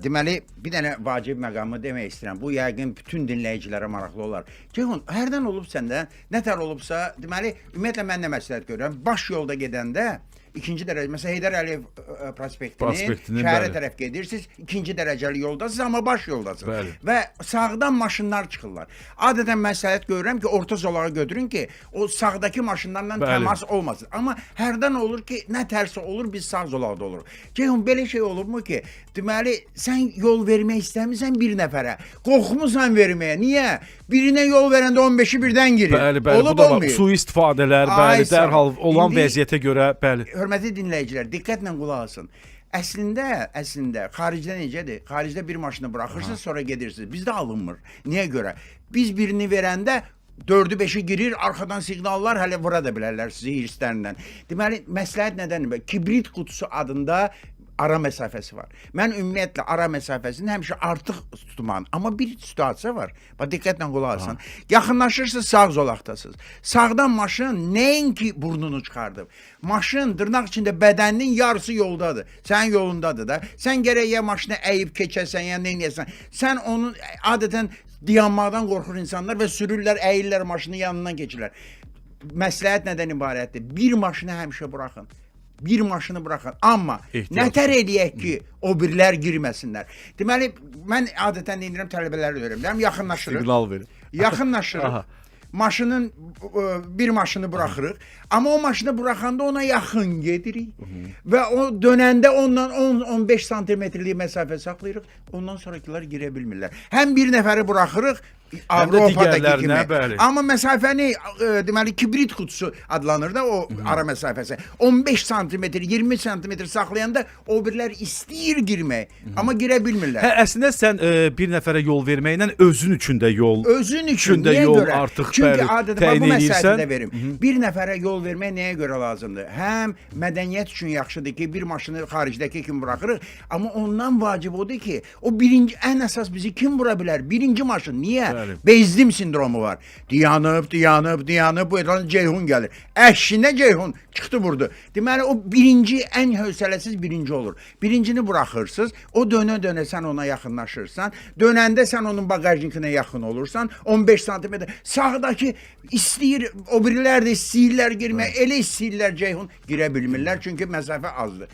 deməli bir dənə vacib məqamı demək istəyirəm. Bu yəqin bütün dinləyicilərə maraqlı olar. Ceyhun, hərdən olub səndə, nətər olubsa, deməli ümumiyyətlə mən nə məsləhət görürəm? Baş yolda gedəndə ikinci dərəcə, məsələn Heydər Əliyev prospektinin şəhərə tərəf gedirsiniz, ikinci dərəcəli yoldasınız, amma baş yoldasınız. Bəli. Və sağdan maşınlar çıxırlar. Adətən məsləhət görürəm ki, orta zolağı götürün ki, o sağdakı maşınlarla Bəli. təmas olmasın. Amma hərdən olur ki, nə tərsə olur, biz sağ zolaqda oluruq. Ceyhun, belə şey olubmu ki, deməli, sən yol vermək istəmirsən bir nəfərə, qorxmusan verməyə. Niyə? Birinə yol verəndə 15-i birdən girir. Bəli, bəli, Olub, bu da var. olmayıb. Sui-istifadələr, Ay, bəli, dərhal olan İndi- vəziyyətə görə, bəli. Hörmətli dinləyicilər, diqqətlə qulaq asın. Əslində xaricdə necədir? Xaricdə bir maşını buraxırsınız, sonra gedirsiniz. Bizdə alınmır. Niyə görə? Biz birini verəndə 4-ü 5-i girir, arxadan siqnallar hələ vura da bilərlər sizi hirslərindən. Deməli, məsləhət nədəndir? Kibrit qutusu adında ara məsafəsi var. Mən ümumiyyətlə ara məsafəsini həmişə artıq tutmam. Amma bir situasiya var. Bax, diqqətlə qulaq asın. Yaxınlaşırsınız, sağ zolaqdasınız. Sağdan maşın nəinki burnunu çıxardıb. Maşın dırnaq içində bədəninin yarısı yoldadır. Sənin yolundadır da. Sən gərək ya maşını əyib keçəsən, ya neynəyəsən. Sən onun adətən dayanmaqdan qorxur insanlar və sürürlər, əyirlər maşının yanından keçirlər. Məsləhət nədən ibarətdir? Bir maşını həmişə buraxın. Bir maşını buraxın. Amma Ehtiyat. nətər eləyək ki, o birlər girməsinlər. Deməli, mən adətən deyirəm, tələbələrə öyrəm. Yaxınlaşırıq. Siqnal verin. Yaxınlaşırıq. Aha. Maşının bir maşını buraxırıq. Amma o maşını buraxanda ona yaxın gedirik. Və o dönəndə ondan 10-15 santimetrlik məsafə saxlayırıq. Ondan sonrakılar girə bilmirlər. Həm bir nəfəri buraxırıq, Avropadakı digərlərinə, kimi. bəli. Amma məsafəni deməli kibrit qutusu adlanır da o ara məsafəsi. 15 santimetr, 20 santimetr saxlayanda o birlər istəyir girmək, amma girə bilmirlər. Hə, əslində sən bir nəfərə yol verməklə özün üçün də yol, Özün üçün də niyə yol görə? artıq Çünki bəli adətən təyin bu məsələdə edirsən. verim. Bir nəfərə yol vermək nəyə görə lazımdır? Həm mədəniyyət üçün yaxşıdır ki, bir maşını xaricdəki kimi buraxırıq, amma ondan vacib odur ki, o birinci ən əsas bizi kim vura bilər? Birinci maşın. Niyə? Bəli. Bezdim sindromu var. Dayanıb, bu edan Ceyhun gəlir. Əşinə Ceyhun çıxdı vurdu. Deməli o birinci ən hövsələsiz birinci olur. Birincini buraxırsınız, o dönə-dönə sən ona yaxınlaşırsan, dönəndə sən onun baqajnikinə yaxın olursan, 15 santimetr sağdakı istəyir, o birilər də istəyirlər girmək, elə istəyirlər Ceyhun girə bilmirlər çünki məsafə azdır.